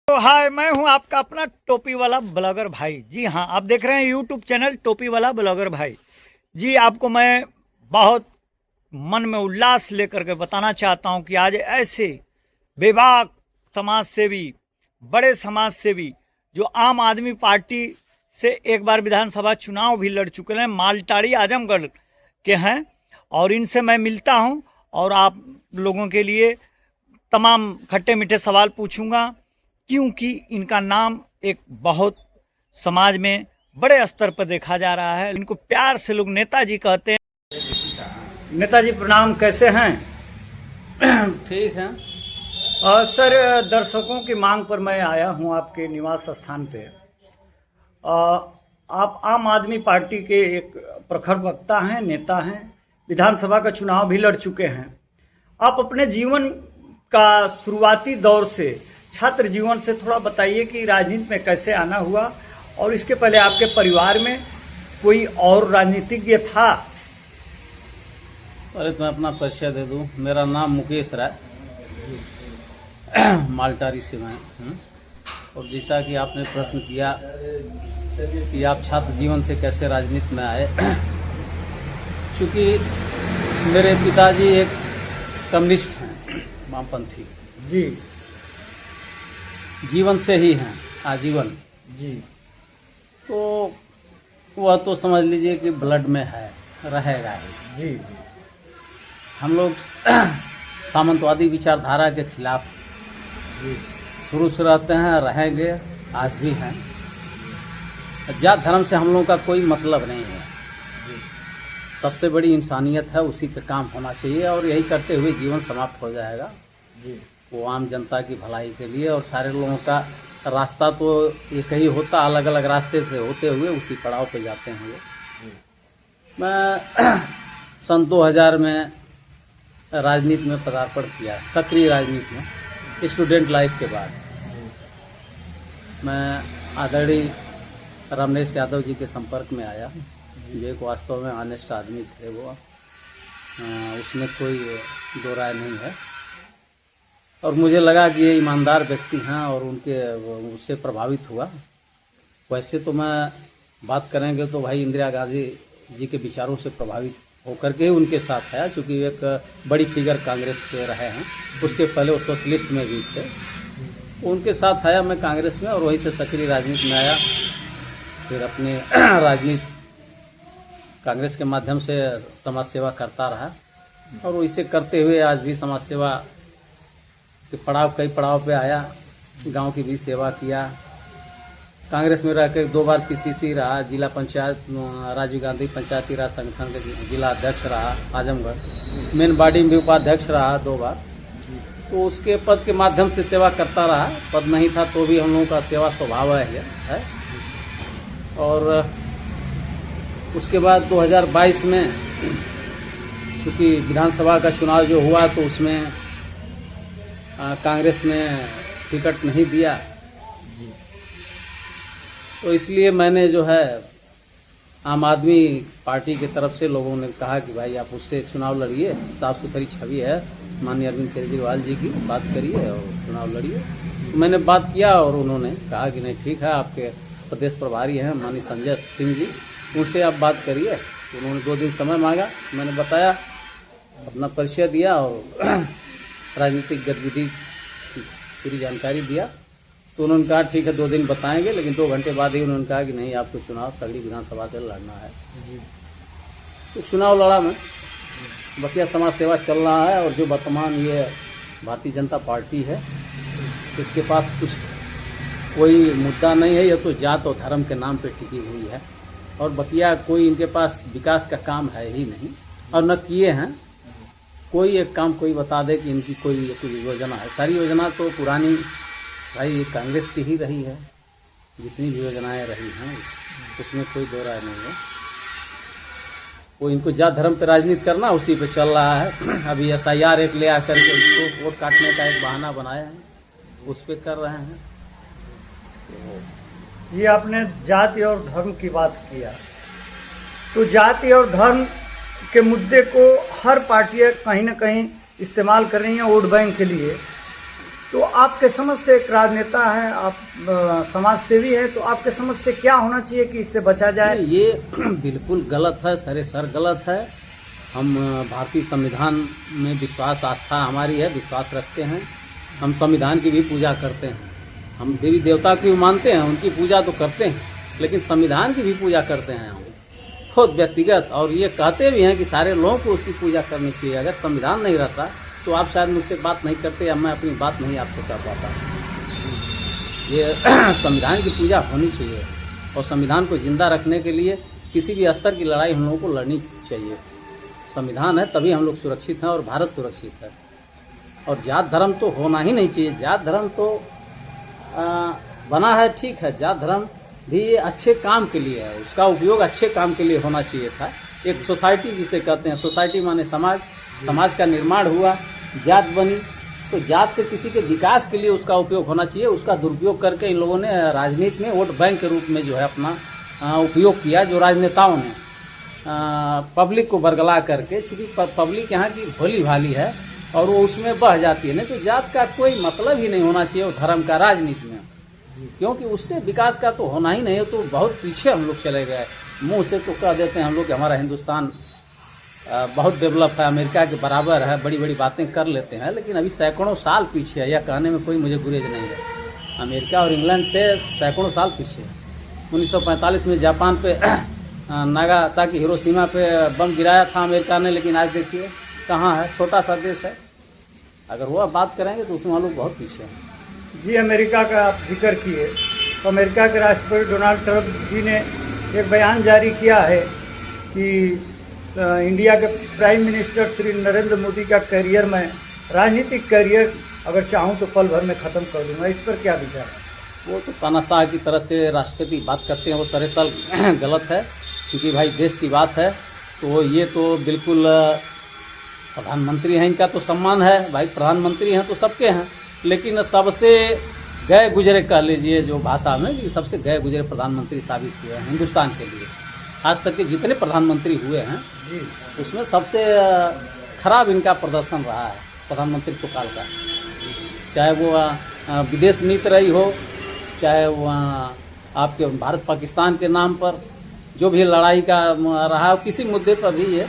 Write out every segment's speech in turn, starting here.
तो हाय, मैं हूं आपका अपना टोपी वाला ब्लॉगर भाई। जी हाँ, आप देख रहे हैं यूट्यूब चैनल टोपी वाला ब्लॉगर भाई। जी, आपको मैं बहुत मन में उल्लास लेकर के बताना चाहता हूं कि आज ऐसे बेबाक समाज सेवी, बड़े समाज सेवी जो आम आदमी पार्टी से एक बार विधानसभा चुनाव भी लड़ चुके हैं, मालटाड़ी आजमगढ़ के हैं, और इनसे मैं मिलता हूं और आप लोगों के लिए तमाम खट्टे मीठे सवाल पूछूंगा, क्योंकि इनका नाम एक बहुत समाज में बड़े स्तर पर देखा जा रहा है। इनको प्यार से लोग नेताजी कहते हैं। नेताजी प्रणाम, कैसे हैं? ठीक है। सर, दर्शकों की मांग पर मैं आया हूं आपके निवास स्थान पे। आप आम आदमी पार्टी के एक प्रखर वक्ता हैं, नेता हैं, विधानसभा का चुनाव भी लड़ चुके हैं। आप अपने जीवन का शुरुआती दौर से, छात्र जीवन से थोड़ा बताइए कि राजनीति में कैसे आना हुआ, और इसके पहले आपके परिवार में कोई और राजनीतिज्ञ था? पहले तो मैं अपना परिचय दे दूं। मेरा नाम मुकेश राय, मालटारी से मैं हूं। और जैसा कि आपने प्रश्न किया कि आप छात्र जीवन से कैसे राजनीति में आए, क्योंकि मेरे पिताजी एक कम्युनिस्ट हैं, वामपंथी जी। जीवन से ही हैं, आजीवन जी। तो वह तो समझ लीजिए कि ब्लड में है, रहेगा ही। जी। हम लोग सामंतवादी विचारधारा के खिलाफ जी। शुरू से रहते हैं, रहेंगे, आज भी हैं। जात धर्म से हम लोगों का कोई मतलब नहीं है। सबसे बड़ी इंसानियत है, उसी पे काम होना चाहिए, और यही करते हुए जीवन समाप्त हो जाएगा। जी। वो आम जनता की भलाई के लिए, और सारे लोगों का रास्ता तो एक ही होता, अलग अलग रास्ते से होते हुए उसी पड़ाव पे जाते हैं वो। मैं सन 2000 में राजनीति में पदार्पण किया, सक्रिय राजनीति में, स्टूडेंट लाइफ के बाद। मैं आदरणीय रमेश यादव जी के संपर्क में आया, जो एक वास्तव में ऑनेस्ट आदमी थे वो, उसमें कोई दो राय नहीं है। और मुझे लगा कि ये ईमानदार व्यक्ति हैं और उससे प्रभावित हुआ। वैसे तो मैं बात करेंगे तो भाई इंदिरा गांधी जी के विचारों से प्रभावित होकर के उनके साथ आया, क्योंकि एक बड़ी फिगर कांग्रेस के रहे हैं। उसके पहले वो सोशलिस्ट में भी थे, उनके साथ आया मैं कांग्रेस में, और वहीं से सक्रिय राजनीति में आया। फिर अपनी राजनीति कांग्रेस के माध्यम से समाज सेवा करता रहा, और वैसे करते हुए आज भी समाज सेवा के कई पड़ाव पे आया। गांव की भी सेवा किया। कांग्रेस में रह कर 2 बार पीसीसी रहा, जिला पंचायत राजीव गांधी पंचायती राज संगठन के जिला अध्यक्ष रहा आजमगढ़, मेन बॉडी में भी उपाध्यक्ष रहा 2 बार। तो उसके पद के माध्यम से सेवा करता रहा। पद नहीं था तो भी हम लोगों का सेवा स्वभाव है। और उसके बाद 2022 में क्योंकि विधानसभा का चुनाव जो हुआ, तो उसमें कांग्रेस ने टिकट नहीं दिया, तो इसलिए मैंने जो है आम आदमी पार्टी की तरफ से लोगों ने कहा कि भाई आप उससे चुनाव लड़िए, साफ सुथरी छवि है, माननीय अरविंद केजरीवाल जी की, बात करिए और चुनाव लड़िए। तो मैंने बात किया और उन्होंने कहा कि नहीं ठीक है, आपके प्रदेश प्रभारी हैं माननीय संजय सिंह जी, उनसे आप बात करिए। तो उन्होंने 2 दिन समय मांगा, मैंने बताया, अपना परिचय दिया और राजनीतिक गतिविधि की पूरी जानकारी दिया। तो उन्होंने कहा ठीक है 2 दिन बताएंगे, लेकिन 2 घंटे बाद ही उन्होंने कहा कि नहीं, आपको चुनाव सगड़ी विधानसभा से लड़ना है। तो चुनाव लड़ा मैं। बकिया समाज सेवा चल रहा है, और जो वर्तमान ये भारतीय जनता पार्टी है, इसके पास कुछ कोई मुद्दा नहीं है, यह तो जात और धर्म के नाम पे टिकी हुई है, और बकिया कोई इनके पास विकास का काम है ही नहीं, और न किए हैं। कोई एक काम कोई बता दे कि इनकी कोई योजना है, सारी योजना तो पुरानी भाई कांग्रेस की ही रही है। जितनी भी योजनाएं रही हैं उसमें कोई दो राय नहीं है। वो इनको जात धर्म पे राजनीति करना, उसी पे चल रहा है। अभी SIR एक ले आकर के उसको वोट काटने का एक बहाना बनाया है, उस पे कर रहे हैं। ये आपने जाति और धर्म की बात किया, तो जाति और धर्म के मुद्दे को हर पार्टियां कहीं ना कहीं इस्तेमाल कर रही हैं वोट बैंक के लिए। तो आपके समझ से एक राजनेता है, आप समाज सेवी है, तो आपके समझ से क्या होना चाहिए कि इससे बचा जाए? ये बिल्कुल गलत है, सरेसर गलत है। हम भारतीय संविधान में विश्वास, आस्था हमारी है, विश्वास रखते हैं। हम संविधान की भी पूजा करते हैं। हम देवी देवता की भी मानते हैं, उनकी पूजा तो करते हैं, लेकिन संविधान की भी पूजा करते हैं हम खुद व्यक्तिगत। और ये कहते भी हैं कि सारे लोगों को उसकी पूजा करनी चाहिए। अगर संविधान नहीं रहता तो आप शायद मुझसे बात नहीं करते या मैं अपनी बात नहीं आपसे कर पाता। ये संविधान की पूजा होनी चाहिए और संविधान को जिंदा रखने के लिए किसी भी स्तर की लड़ाई हम लोगों को लड़नी चाहिए। संविधान है तभी हम लोग सुरक्षित हैं और भारत सुरक्षित है। और जात धर्म तो होना ही नहीं चाहिए। जात धर्म तो बना है, ठीक है, जात धर्म भी अच्छे काम के लिए है, उसका उपयोग अच्छे काम के लिए होना चाहिए था। एक सोसाइटी जिसे कहते हैं, सोसाइटी माने समाज, समाज का निर्माण हुआ, जात बनी, तो जात से किसी के विकास के लिए उसका उपयोग होना चाहिए। उसका दुरुपयोग करके इन लोगों ने राजनीति में वोट बैंक के रूप में जो है अपना उपयोग किया। जो राजनेताओं ने पब्लिक को बरगला करके, चूंकि पब्लिक यहाँ की भोली भाली है और वो उसमें बह जाती है। नहीं तो जात का कोई मतलब ही नहीं होना चाहिए वो धर्म का राजनीति में, क्योंकि उससे विकास का तो होना ही नहीं है। तो बहुत पीछे हम लोग चले गए। मुंह से तो कह देते हैं हम लोग कि हमारा हिंदुस्तान बहुत डेवलप है, अमेरिका के बराबर है, बड़ी बड़ी बातें कर लेते हैं, लेकिन अभी सैकड़ों साल पीछे है। यह कहने में कोई मुझे गुरेज नहीं है। अमेरिका और इंग्लैंड से सैकड़ों साल पीछे है। 1945 में जापान पे नागासाकी हिरोशिमा पे बम गिराया था अमेरिका ने, लेकिन आज देखिए कहाँ है, छोटा सा देश है। अगर वो बात करेंगे तो उसमें हम लोग बहुत पीछे हैं। जी, अमेरिका का आप जिक्र किए तो अमेरिका के राष्ट्रपति डोनाल्ड ट्रंप जी ने एक बयान जारी किया है कि इंडिया के प्राइम मिनिस्टर श्री नरेंद्र मोदी का करियर में, राजनीतिक करियर अगर चाहूँ तो पल भर में ख़त्म कर दूंगा। इस पर क्या विचार है? वो तो तानाशाह की तरह से राष्ट्रपति बात करते हैं, वो सरेसल गलत है। क्योंकि भाई देश की बात है तो ये तो बिल्कुल, प्रधानमंत्री हैं, इनका तो सम्मान है भाई, प्रधानमंत्री हैं तो सबके हैं, लेकिन सबसे गए गुजरे कह लीजिए जो भाषा में, कि सबसे गए गुजरे प्रधानमंत्री साबित हुए हैं हिंदुस्तान के लिए। आज तक के जितने प्रधानमंत्री हुए हैं उसमें सबसे खराब इनका प्रदर्शन रहा है प्रधानमंत्री काल का। चाहे वो विदेश नीति रही हो, चाहे वो आपके भारत पाकिस्तान के नाम पर जो भी लड़ाई का रहा हो, किसी मुद्दे पर भी ये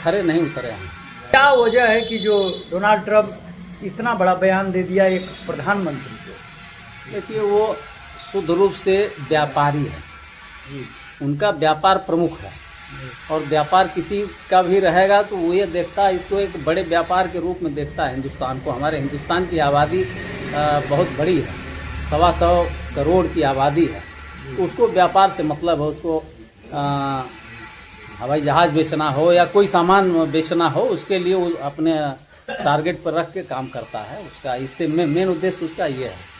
खरे नहीं उतरे हैं। क्या वजह है कि जो डोनाल्ड ट्रंप इतना बड़ा बयान दे दिया एक प्रधानमंत्री को? देखिए, वो शुद्ध रूप से व्यापारी है, उनका व्यापार प्रमुख है। और व्यापार किसी का भी रहेगा तो वो ये देखता है, इसको एक बड़े व्यापार के रूप में देखता है हिंदुस्तान को। हमारे हिंदुस्तान की आबादी बहुत बड़ी है, 125 करोड़ की आबादी है, तो उसको व्यापार से मतलब है। उसको हवाई जहाज बेचना हो या कोई सामान बेचना हो, उसके लिए वो अपने टारगेट पर रख के काम करता है। उसका इससे मेन उद्देश्य उसका ये है।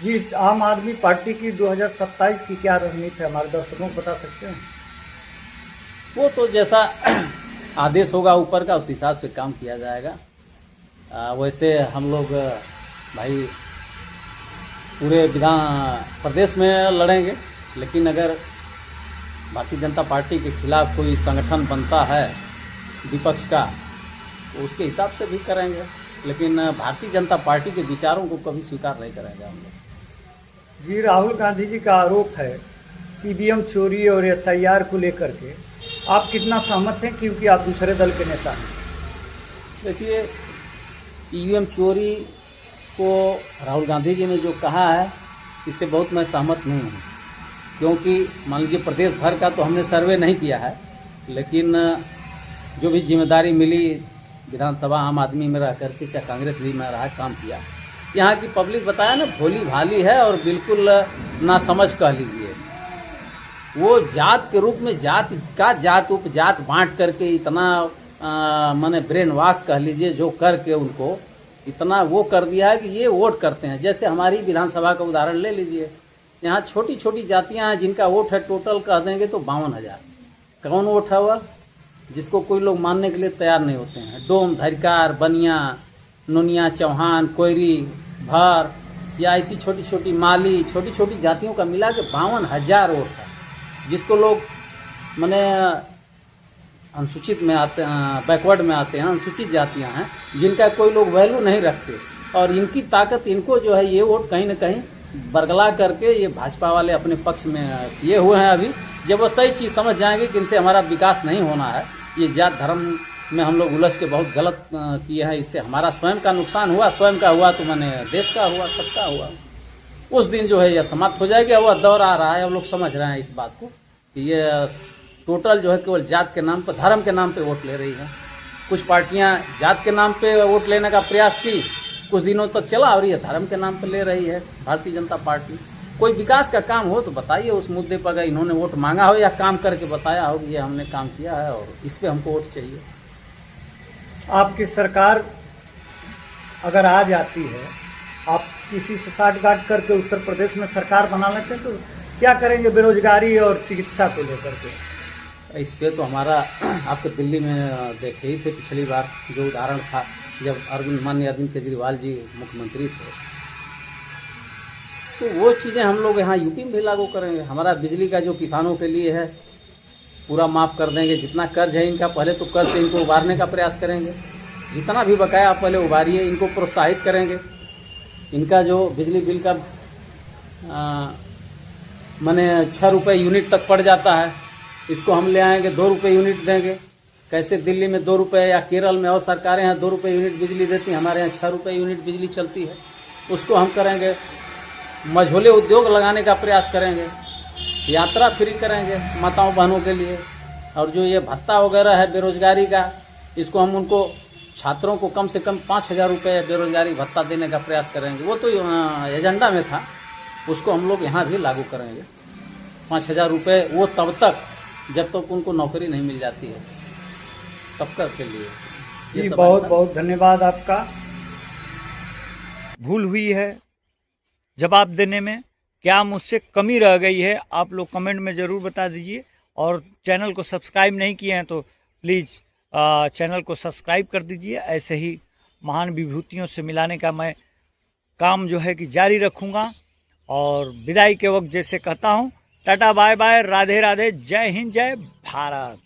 जी, आम आदमी पार्टी की 2027 की क्या रणनीति है, हमारे दर्शकों को बता सकते हैं? वो तो जैसा आदेश होगा ऊपर का, उस हिसाब से काम किया जाएगा। वैसे हम लोग भाई पूरे विधान प्रदेश में लड़ेंगे, लेकिन अगर भारतीय जनता पार्टी के खिलाफ कोई संगठन बनता है विपक्ष का तो उसके हिसाब से भी करेंगे, लेकिन भारतीय जनता पार्टी के विचारों को कभी स्वीकार नहीं करेंगे हम लोग। जी, राहुल गांधी जी का आरोप है ईवीएम चोरी और एसआईआर को लेकर के, आप कितना सहमत हैं, क्योंकि आप दूसरे दल के नेता हैं? देखिए, ईवीएम चोरी को राहुल गांधी जी ने जो कहा है, इससे बहुत मैं सहमत नहीं हूँ। क्योंकि मान लीजिए प्रदेश भर का तो हमने सर्वे नहीं किया है, लेकिन जो भी जिम्मेदारी मिली विधानसभा आम आदमी में रह करके, चाहे कांग्रेस भी में रहा, काम किया। यहाँ की पब्लिक बताया ना, भोली भाली है और बिल्कुल नासमझ कह लीजिए। वो जात के रूप में जात का जात उपजात बांट करके इतना माने ब्रेन वॉश कह लीजिए जो करके उनको इतना वो कर दिया है कि ये वोट करते हैं। जैसे हमारी विधानसभा का उदाहरण ले लीजिए, यहाँ छोटी छोटी जातियाँ हैं जिनका वोट है, टोटल कह देंगे तो 52,000। कौन वोट है वह, जिसको कोई लोग मानने के लिए तैयार नहीं होते हैं? डोम, धरिकार, बनिया, नुनिया, चौहान, कोयरी, भर, या ऐसी छोटी छोटी माली, छोटी छोटी जातियों का मिला के 52,000 वोट है, जिसको लोग माने अनुसूचित में आते हैं, बैकवर्ड में आते हैं, अनुसूचित जातियां हैं, जिनका कोई लोग वैल्यू नहीं रखते। और इनकी ताकत, इनको जो है ये वोट कहीं न कहीं बरगला करके ये भाजपा वाले अपने पक्ष में किए हुए हैं। अभी जब वो सही चीज़ समझ जाएंगे कि इनसे हमारा विकास नहीं होना है, ये जात धर्म में हम लोग उलझ के बहुत गलत किए हैं, इससे हमारा स्वयं का नुकसान हुआ, स्वयं का हुआ तो मैंने देश का हुआ, सबका हुआ, उस दिन जो है यह समाप्त हो जाएगी। वह दौर आ रहा है, अब लोग समझ रहे हैं इस बात को कि ये टोटल जो है केवल जात के नाम पर, धर्म के नाम पे वोट ले रही है। कुछ पार्टियां जात के नाम पे वोट लेने का प्रयास की, कुछ दिनों तक चला, और ये धर्म के नाम पे ले रही है भारतीय जनता पार्टी। कोई विकास का काम हो तो बताइए, उस मुद्दे पर अगर इन्होंने वोट मांगा हो या काम करके बताया हो कि ये हमने काम किया है और इस पे हमको वोट चाहिए। आपकी सरकार अगर आ जाती है, आप किसी से साठगांठ करके उत्तर प्रदेश में सरकार बना लेते हैं, तो क्या करेंगे बेरोजगारी और चिकित्सा को लेकर के? इस पे तो हमारा आपको दिल्ली में देखे ही थे पिछली बार जो उदाहरण था, जब माननीय अरविंद केजरीवाल जी मुख्यमंत्री थे, तो वो चीज़ें हम लोग यहाँ यूपी में भी लागू करेंगे। हमारा बिजली का जो किसानों के लिए है पूरा माफ़ कर देंगे। जितना कर्ज है इनका, पहले तो कर्ज से इनको उबारने का प्रयास करेंगे, जितना भी बकाया आप पहले उबारिए, इनको प्रोत्साहित करेंगे। इनका जो बिजली बिल का माने 6 रुपये यूनिट तक पड़ जाता है, इसको हम ले आएंगे 2 रुपये यूनिट देंगे। कैसे दिल्ली में 2 रुपये या केरल में और सरकारें हैं 2 रुपये यूनिट बिजली देती हैं, हमारे यहाँ 6 रुपये यूनिट बिजली चलती है, उसको हम करेंगे। मझोले उद्योग लगाने का प्रयास करेंगे, यात्रा फ्री करेंगे माताओं बहनों के लिए, और जो ये भत्ता वगैरह है बेरोजगारी का, इसको हम उनको छात्रों को कम से कम 5,000 रुपये बेरोजगारी भत्ता देने का प्रयास करेंगे। वो तो एजेंडा में था, उसको हम लोग यहाँ भी लागू करेंगे। 5,000 रुपये वो तब तक जब तक उनको नौकरी नहीं मिल जाती है, तब तक के लिए। जी बहुत बहुत धन्यवाद आपका। भूल हुई है जवाब देने में, क्या मुझसे कमी रह गई है, आप लोग कमेंट में ज़रूर बता दीजिए। और चैनल को सब्सक्राइब नहीं किए हैं तो प्लीज़ चैनल को सब्सक्राइब कर दीजिए। ऐसे ही महान विभूतियों से मिलाने का मैं काम जो है कि जारी रखूँगा। और विदाई के वक्त जैसे कहता हूँ, tata bye bye, Radhe Radhe, जय हिंद, जय भारत।